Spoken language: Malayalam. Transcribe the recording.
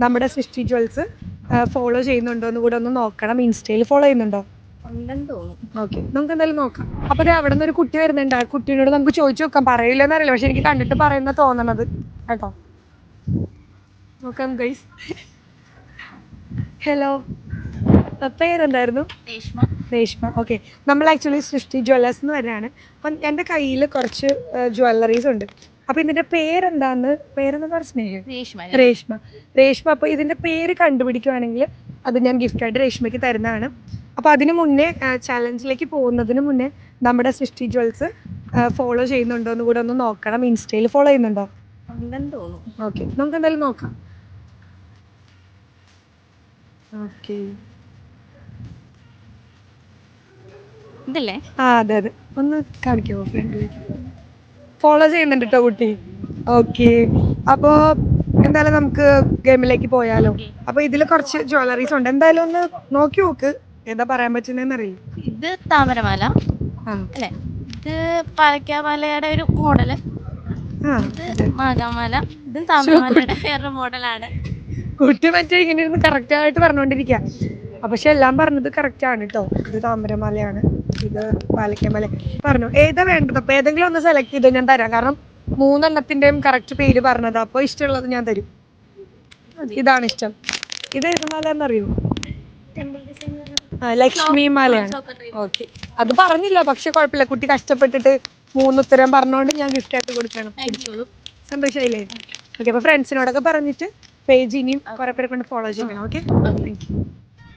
നമ്മുടെ സൃഷ്ടി ജ്വൽസ് ഫോളോ ചെയ്യുന്നുണ്ടോ എന്ന് കൂടെ ഒന്ന് നോക്കണം. ഇൻസ്റ്റയിൽ ഫോളോ ചെയ്യുന്നുണ്ടോ? ഓക്കെ, നമുക്ക് എന്തായാലും നോക്കാം. അപ്പോൾ അവിടെ നിന്ന് ഒരു കുട്ടി വരുന്നുണ്ട്. ആ കുട്ടീനോട് നമുക്ക് ചോദിച്ചു നോക്കാം. പറയില്ലെന്ന് അറിയില്ല, പക്ഷെ എനിക്ക് കണ്ടിട്ട് പറയുന്ന തോന്നണത് കേട്ടോ. നോക്കാം ഗൈസ്. ഹലോ, പേരെന്തായിരുന്നു? രേഷ്മ. ഓക്കെ, നമ്മൾ ആക്ച്വലി സൃഷ്ടി ജ്വല്ലേഴ്സ് എന്ന് വരെയാണ്. അപ്പം എൻ്റെ കയ്യിൽ കുറച്ച് ജ്വല്ലറീസ് ഉണ്ട്. അപ്പോൾ ഇതിൻ്റെ പേരെന്താ പറഞ്ഞത്? രേഷ്മ. അപ്പോൾ ഇതിൻ്റെ പേര് കണ്ടുപിടിക്കുകയാണെങ്കിൽ അത് ഞാൻ ഗിഫ്റ്റായിട്ട് രേഷ്മയ്ക്ക് തരുന്നതാണ്. അപ്പോൾ അതിന് മുന്നേ ചാലഞ്ചിലേക്ക് പോകുന്നതിന് മുന്നേ നമ്മുടെ സൃഷ്ടി ജ്വൽസ് ഫോളോ ചെയ്യുന്നുണ്ടോ എന്ന് കൂടെ ഒന്ന് നോക്കണം. ഇൻസ്റ്റയിൽ ഫോളോ ചെയ്യുന്നുണ്ടോ? ഓക്കെ, നമുക്ക് എന്തായാലും നോക്കാം. ഓക്കെ, ഇതല്ലേ? അതെ ഒന്ന് കാണിക്കാമോ? ഫോളോ ചെയ്യുന്നുണ്ട് കേട്ടോ കുട്ടി. ഓക്കെ, അപ്പോൾ എന്തായാലും നമുക്ക് ഗെയിമിലേക്ക് പോയാലോ. അപ്പോൾ ഇതിൽ കുറച്ച് ജ്വല്ലറീസ് ഉണ്ട്. എന്തായാലും ഒന്ന് നോക്കി നോക്ക്, ഏതാ പറയാൻ പറ്റുന്നതെന്ന് അറിയില്ല. ഇത് താമരമാല അല്ലേ? ഇത് പാലക്കാമലയുടെ ഒരു മോഡല്. ഇത് മാകാമാല. ഇത് താമരമാലയുടെ വേറൊരു മോഡലാണ്. കുട്ടി മറ്റേ ഇങ്ങനെ ഇരുന്ന് കറക്റ്റ് ആയിട്ട് പറഞ്ഞുകൊണ്ടിരിക്കുക. പക്ഷെ എല്ലാം പറഞ്ഞത് കറക്റ്റ് ആണ് കേട്ടോ. ഇത് താമരമാലയാണ്, ഇത് പാലക്കാമല. പറഞ്ഞു ഏതാ വേണ്ടത്? അപ്പോൾ ഏതെങ്കിലും ഒന്ന് സെലക്ട് ചെയ്ത് ഞാൻ തരാം. കാരണം 3 എണ്ണത്തിൻ്റെയും കറക്റ്റ് പേര് പറഞ്ഞത്. അപ്പോൾ ഇഷ്ടമുള്ളത് ഞാൻ തരും. ഇതാണ് ഇഷ്ടം. ഇത് ഏത് മാല എന്നറിയോ? ലക്ഷ്മി മാലയാണ്. ഓക്കെ, അത് പറഞ്ഞില്ല, പക്ഷെ കുഴപ്പമില്ല. കുട്ടി കഷ്ടപ്പെട്ടിട്ട് 3 ഉത്തരം പറഞ്ഞുകൊണ്ട് ഞാൻ ഗിഫ്റ്റ് ആയിട്ട് കൊടുക്കണം. സന്തോഷമായില്ലേ? ഓക്കെ, അപ്പോൾ ഫ്രണ്ട്സിനോടൊക്കെ പറഞ്ഞിട്ട് പേജ് ഇനിയും കുറെ പേരെ കൊണ്ട് ഫോളോ ചെയ്യണം. Okay, thank you.